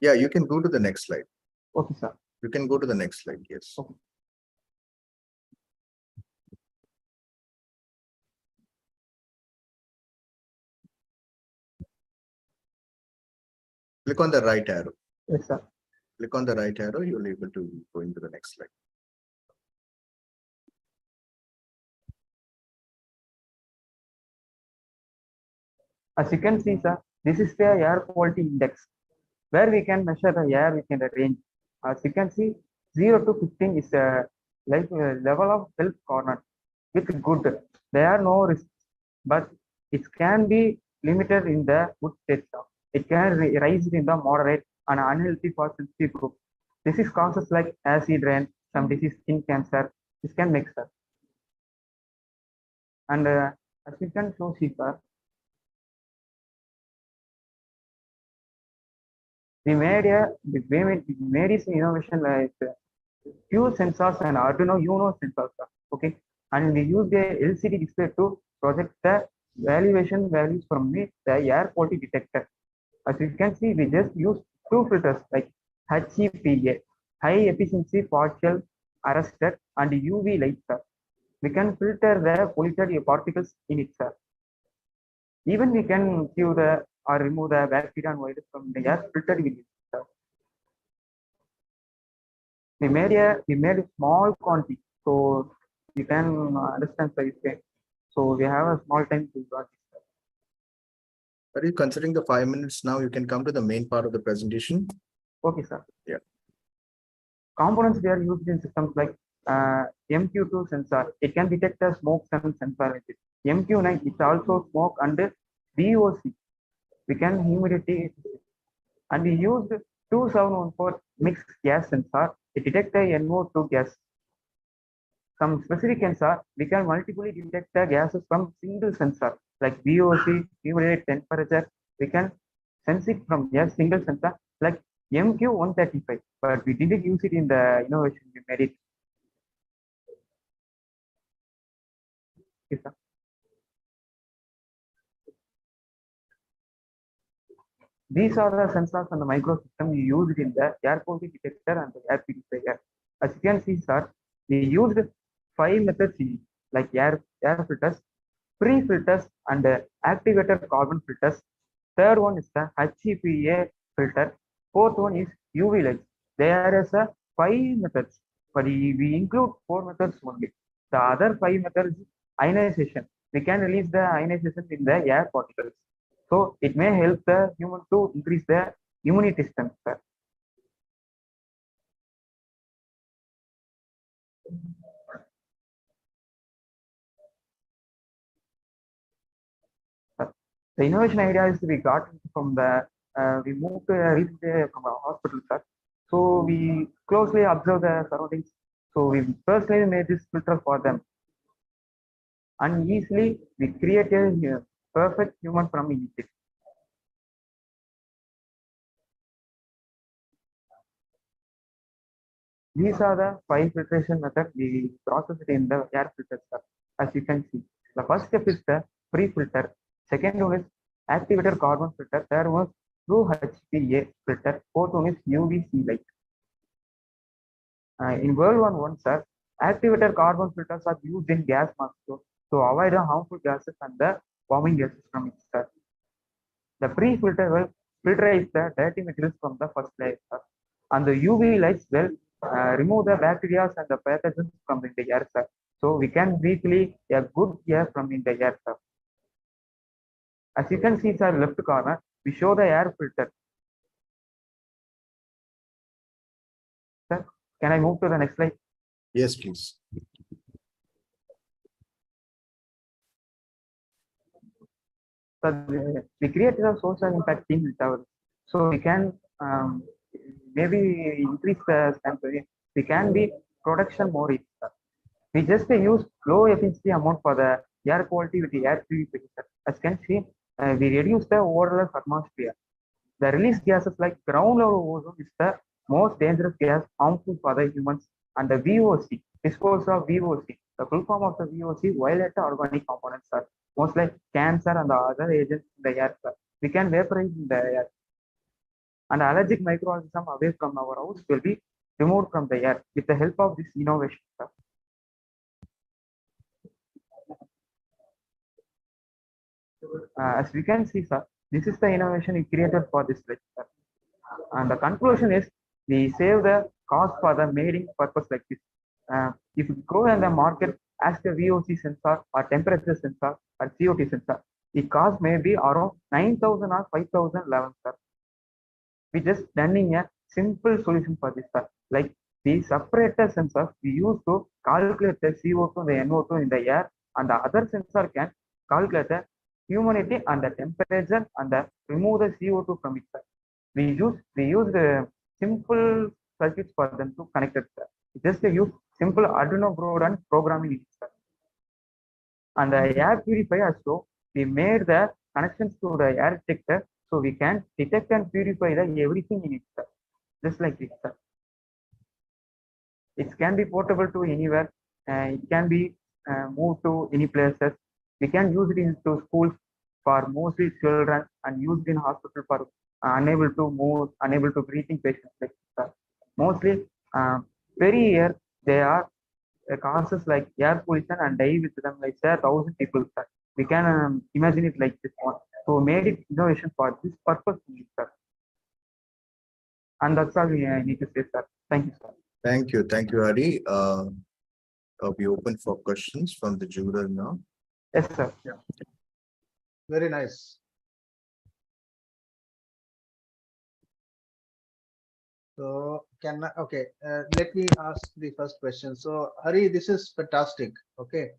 Yeah, you can go to the next slide. Okay, sir. You can go to the next slide. Yes. Okay. Click on the right arrow. Yes, sir. Click on the right arrow, you'll be able to go into the next slide. As you can see, sir, this is the air quality index where we can measure the air within the range. As you can see, 0 to 15 is a level of health corner with good. There are no risks, but it can be limited in the good state. It can rise in the moderate and unhealthy for sensitive group. This is causes like acid rain, some disease, skin cancer. This can make sir. And as you can show, sir, we made this innovation like few sensors and Arduino Uno sensors. Okay, and we use the LCD display to project the valuation values from the air quality detector. As you can see, we just use two filters like HEPA, high efficiency partial arrested, and UV light. We can filter the polluted particles in it. Even we can give the or remove the bacteria and virus from the air filtered with it. We made a small quantity, so you can understand the. So we have a small time to do this. Are you considering the 5 minutes now? You can come to the main part of the presentation. Okay, sir. Yeah. Components we are used in systems like MQ2 sensor. It can detect the smoke sensor. MQ9 it's also smoke and VOC. We can humidity, and we used 2714 mixed gas sensor. It detects the NO2 gas. Some specific sensor, we can multiply detect the gases from single sensor like VOC, humidity, temperature. We can sense it from a single sensor like MQ135, but we didn't use it in the innovation we made it. Yes, sir. These are the sensors and the microsystem we used in the air quality detector and the air purifier. As you can see, sir, we used 5 methods like air filters, pre-filters, and activated carbon filters. Third one is the HEPA filter. Fourth one is UV lights. There is a 5 methods, but we include 4 methods only. The other 5 methods is ionization. We can release the ionization in the air particles. So it may help the human to increase the immunity system. Sir. The innovation idea is we got from the we moved recently from a hospital, sir. So we closely observe the surroundings. So we personally made this filter for them, and easily we created a perfect human from it. These are the 5 filtration methods we process it in the air filter, sir. As you can see, the first step is the pre-filter. Second one is activated carbon filter. Third one is true HPA filter. Fourth one is UVC light. In World War I, sir, activated carbon filters are used in gas masks to avoid the harmful gases and the warming gases from it, sir. The pre-filter will filterize the dirty materials from the first layer, sir. And the UV lights will remove the bacteria and the pathogens from in the air, sir. So we can breathe a good air from in the air, sir. As you can see, sir, left corner, we show the air filter. Sir, can I move to the next slide? Yes, please. So we created a social impact team with our, so we can maybe increase the sample. We can be production more. We just use low efficiency amount for the air quality with the air purifier. As can see, we reduce the overall atmosphere. The release gases like ground level ozone is the most dangerous gas harmful for the humans, and the VOC, disposal of VOC. The full form of the VOC, violate the organic components are most like cancer and the other agents in the air. We can vaporize in the air. and allergic microorganism away from our house will be removed from the air with the help of this innovation, sir. As we can see, sir, this is the innovation we created for this pledge, sir. And the conclusion is we save the cost for the mating purpose like this. If we go in the market as the VOC sensor or temperature sensor or COT sensor, the cost may be around 9,000 or 5,011, sir. We just running a simple solution for this, sir. Like the separator sensors we use to calculate the CO2, the NO2 in the air, and the other sensor can calculate the humidity and the temperature and the remove the CO2 from it, sir. We use the simple circuits for them to connect it, sir. Just use simple Arduino board and programming it, sir. And the air purifier also, we made the connections to the air detector so we can detect and purify the everything in it, sir. Just like this, sir. It can be portable to anywhere. It can be moved to any places. We can use it into schools for mostly children and used in hospital for unable to move, unable to breathing patients. Like that. Mostly, very year they are causes like air pollution and die with them like say 1,000 people. Sir. We can imagine it like this one. So made it innovation for this purpose, sir. And that's all I need to say, sir. Thank you, sir. Thank you, Hari. I'll be open for questions from the juror now. Yes, sir. Yeah. Very nice. So let me ask the first question. So Hari, this is fantastic. Okay.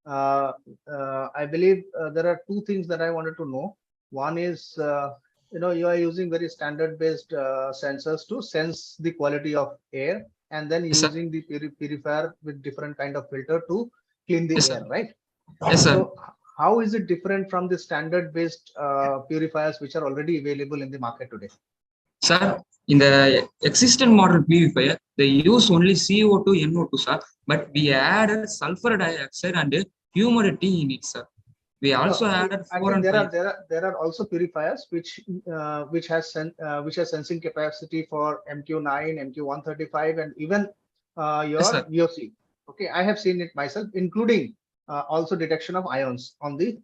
I believe there are two things that I wanted to know. One is, you are using very standard based sensors to sense the quality of air, and then Yes, using the purifier with different kind of filter to clean the Yes, air, sir. right? Yes, sir. So how is it different from the standard based purifiers which are already available in the market today? Sir, in the existing model purifier, they use only CO2, NO2, sir, but we added sulfur dioxide and humidity in it, sir. We also added I 4 think and 5. there are also purifiers which has sensing capacity for MQ9, MQ135, and even your Yes, sir. VOC. Okay, I have seen it myself, including also detection of ions on the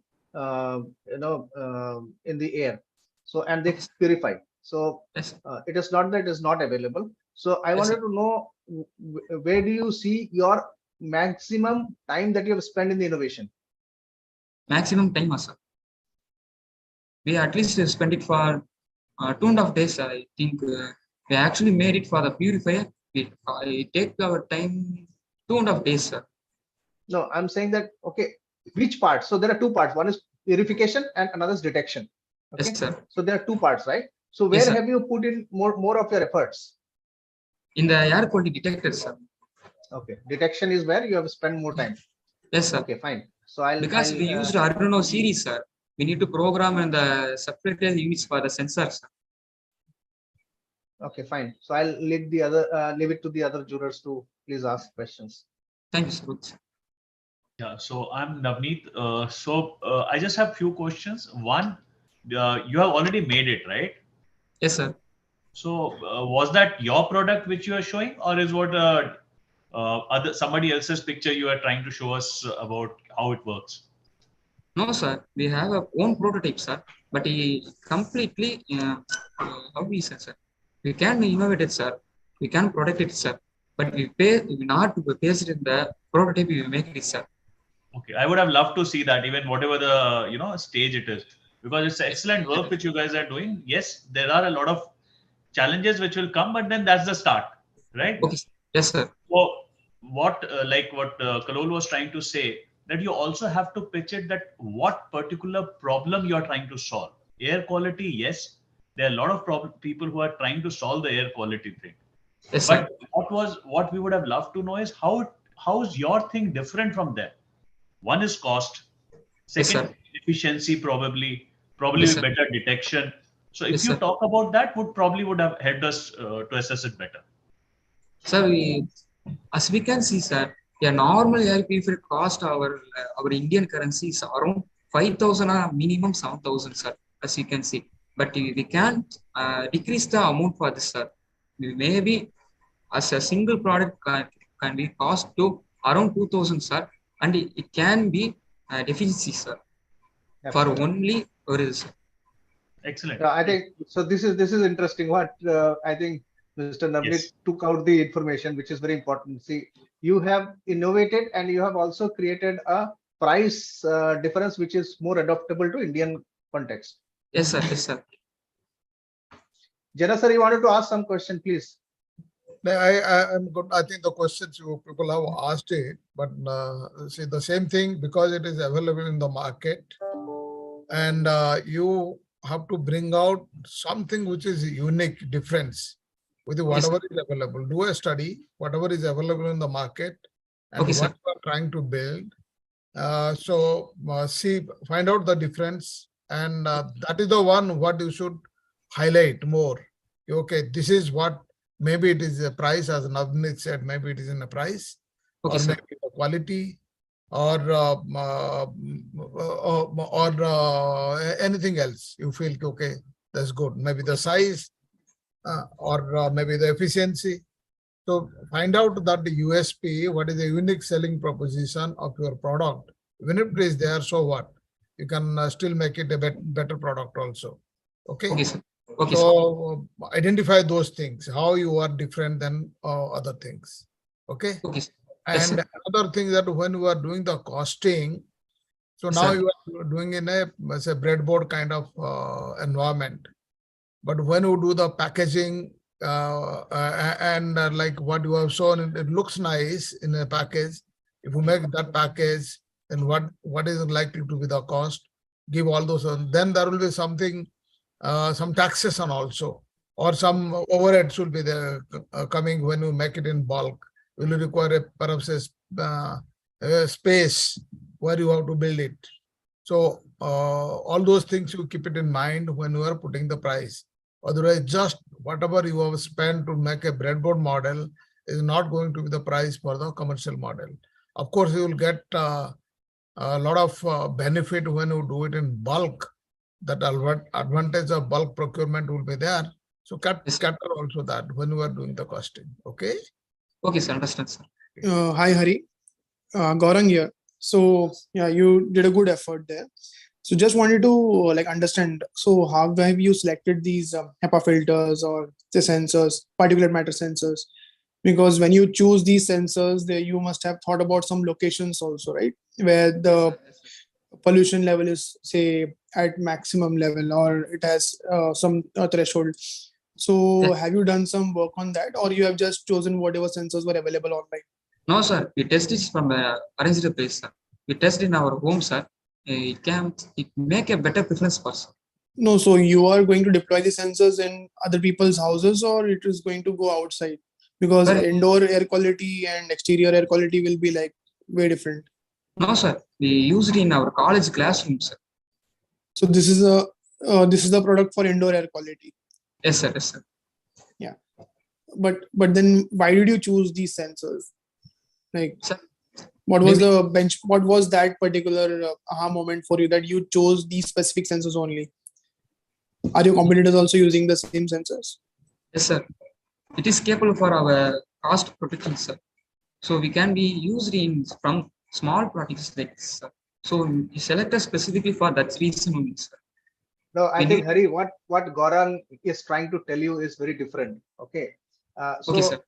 in the air. So and they purify. So Yes, it is not that it is not available. So I Yes, wanted sir. to know where do you see your maximum time that you have spent in the innovation? Maximum time, sir. We at least spent it for 2.5 days, sir. I think we actually made it for the purifier. It take our time 2.5 days, sir. No, I'm saying that, okay, which part? So there are two parts. One is purification and another is detection. Okay. Yes, sir. So there are two parts, right? So where Yes, sir. have you put in more of your efforts? In the air quality detector, sir. Okay. Detection is where you have spent more time. Yes, sir. Okay, fine. So Because we used Arduino series, sir. We need to program and the separator units for the sensors. Okay, fine. So I'll leave it to the other jurors to please ask questions. Thank you, sir. Yeah, so I'm Navneet. I just have few questions. One, you have already made it, right? Yes, sir. So was that your product which you are showing, or is what somebody else's picture you are trying to show us about how it works? No, sir. We have our own prototype, sir. But he completely, how we say, sir? We can innovate it, sir. We can protect it, sir. But we not paste it in the prototype. We make it, sir. Okay, I would have loved to see that, even whatever the stage it is, because it's excellent work which you guys are doing. Yes, there are a lot of challenges which will come, but then that's the start, right? Okay. Yes, sir. So what Kalol was trying to say, that you also have to pitch it that what particular problem you are trying to solve. Air quality, yes, there are a lot of people who are trying to solve the air quality thing. Yes, But sir. what we would have loved to know is how's your thing different from that? One is cost, Yes, second sir. efficiency, probably Yes, sir. better detection. So if Yes, you sir. talk about that, would have helped us to assess it better. Sir, as we can see, sir, a normal air purifier cost our Indian currency is around 5,000 or minimum 7,000, sir. As you can see, but we can't decrease the amount for this, sir. Maybe as a single product can be cost to around 2000, sir, and it can be deficiency, sir, for Absolutely. only or is Excellent. Yeah, I think so. This is interesting. What I think Mr. Navneet Yes. took out the information, which is very important. See, you have innovated and you have also created a price difference which is more adaptable to Indian context. yes, sir, yes, sir. Jana sir, you wanted to ask some question, please. No, I'm good. I think the questions you people have asked it, but see the same thing because it is available in the market, and you have to bring out something which is unique difference with Okay, sir. whatever is available. Do a study, whatever is available in the market, and Okay, sir. what you are trying to build. See, find out the difference, and that is the one what you should highlight more. Okay, this is what maybe it is a price, as Navneet said, maybe it is in a price, Okay, or sir. maybe the quality, or anything else. You feel okay, that's good. Maybe the size, or maybe the efficiency. So find out that the USP, what is the unique selling proposition of your product. When it is there, so what? You can still make it a better product also. Okay. Okay, sir. Okay, sir. So identify those things, how you are different than other things. Okay. Okay, sir. Yes, And sir. another thing that when you are doing the costing, so Yes, now sir. you are doing in a, say, breadboard kind of environment. But when you do the packaging and like what you have shown, it looks nice in a package. If you make that package, then what is likely to be the cost? Give all those, then there will be something, some taxation also, or some overheads will be there coming when you make it in bulk. Will require perhaps a space where you have to build it. So all those things you keep it in mind when you are putting the price. Otherwise, just whatever you have spent to make a breadboard model is not going to be the price for the commercial model. Of course, you will get a lot of benefit when you do it in bulk. That advantage of bulk procurement will be there. So cater also that when you are doing the costing. Okay. Okay, sir. Understand, sir. Hi, Hari. Gaurang here. So yeah, you did a good effort there. So just wanted to like understand. So how have you selected these HEPA filters or the sensors, particulate matter sensors? Because when you choose these sensors, there you must have thought about some locations also, right? Where the pollution level is say at maximum level or it has some threshold. So Yes. have you done some work on that, or you have just chosen whatever sensors were available online? No, sir. We test this from a arranged place, sir. We test in our home, sir. It make a better preference for us. No, so you are going to deploy the sensors in other people's houses, or it is going to go outside? Because Sir, indoor air quality and exterior air quality will be like way different. no, sir. We use it in our college classroom, sir. So this is the product for indoor air quality. Yes, sir. Yes, sir. But then why did you choose these sensors? Like, Sir, what was maybe- the bench? What was that particular aha moment for you that you chose these specific sensors only? Are your competitors also using the same sensors? Yes, sir. It is capable for our cost protection, sir. So we can be used in from small projects like this, sir. So we selected specifically for that reason only, sir. No, I We think need- Hari, what Gaurang is trying to tell you is very different. Okay. So Okay, sir.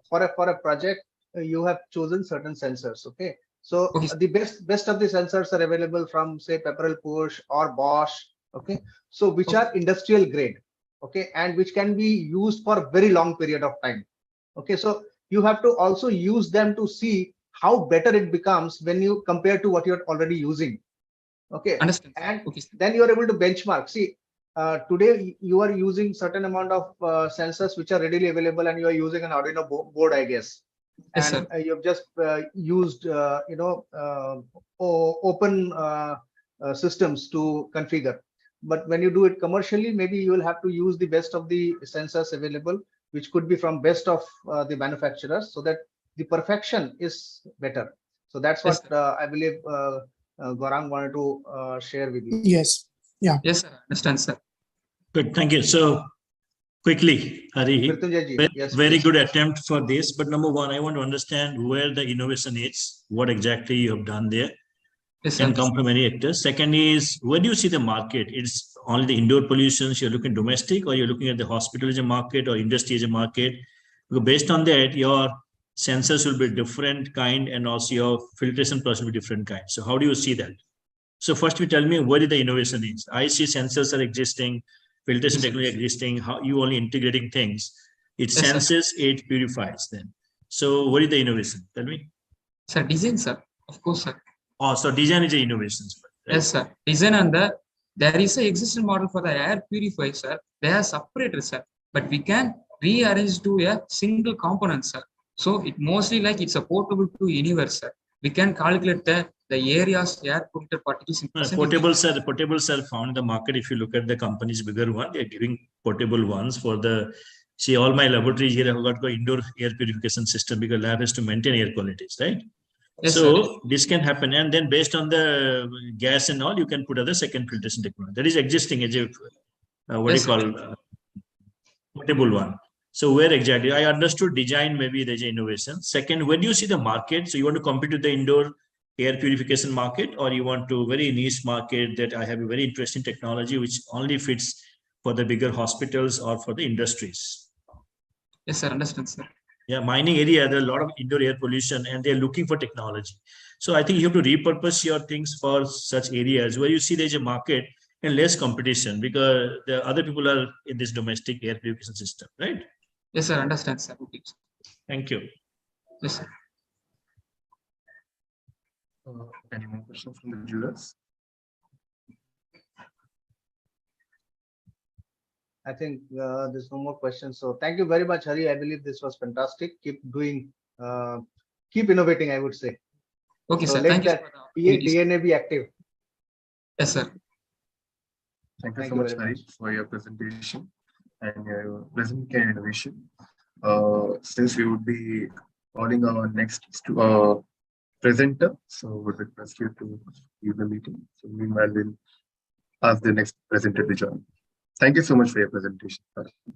for a project, you have chosen certain sensors. Okay. So Okay, sir. the best of the sensors are available from say Pepperell Push or Bosch. Okay. So which Okay. are industrial grade. Okay, and which can be used for a very long period of time. Okay. So you have to also use them to see how better it becomes when you compare to what you're already using. Okay. Understand, sir. And Okay, sir. then you are able to benchmark. See, today you are using certain amount of sensors which are readily available, and you are using an Arduino board, I guess. Yes, And sir. you have just used open systems to configure. But when you do it commercially, maybe you will have to use the best of the sensors available, which could be from best of the manufacturers, so that the perfection is better. So that's Yes, what I believe Gaurang wanted to share with you. Yes. Yeah. Yes, sir. Understand, sir. Good, thank you. So quickly, Hari, Mrityunjay ji, yes, very please. good attempt for this. But number one, I want to understand where the innovation is, what exactly you have done there. Yes, sir. Can come from many actors. Second is, where do you see the market? It's only the indoor pollutions, you're looking domestic, or you're looking at the hospital as a market or industry as a market? Because based on that, your sensors will be different kind and also your filtration process will be different kind. So how do you see that? So first you tell me where the innovation is. I see sensors are existing, filtration technology existing, how you only integrating things. It Yes, sir. senses, it purifies then. So what is the innovation? Tell me. Sir, design, sir. Of course, sir. Oh, so design is the innovations. Right? Yes, sir. Design and there is a existing model for the air purifier, sir. They are separated, sir. But we can rearrange to a single component, sir. So it mostly like it's a portable to anywhere, sir. We can calculate the areas air polluted particles in percentage. Portables are found in the market. If you look at the companies bigger one, they're giving portable ones for the, see all my laboratories here have got indoor air purification system because lab has to maintain air qualities, right? Yes, so sir. this can happen. And then based on the gas and all, you can put other second filtration technology. That is existing as a, what Yes, do you sir. call, portable one. So where exactly? I understood design, maybe there's an innovation. Second, where do you see the market? So you want to compete with the indoor air purification market, or you want to very niche market that I have a very interesting technology which only fits for the bigger hospitals or for the industries? Yes, sir. Understand, sir. Yeah, mining area, there are a lot of indoor air pollution and they're looking for technology. So I think you have to repurpose your things for such areas where you see there's a market and less competition because the other people are in this domestic air purification system, right? Yes, sir. Understand, sir. Okay. Thank you. Yes, sir. Any more questions from the jurors? I think there's no more questions. So thank you very much, Hari. I believe this was fantastic. Keep doing, keep innovating, I would say. Okay, So sir. let Thank you. that DNA be active. Yes, sir. Thank you Thank so you much, very Hari, much. for your presentation and your present care innovation. Since we would be calling our next presenter, so would request you to leave the meeting. So meanwhile, we'll ask the next presenter to join. Thank you so much for your presentation.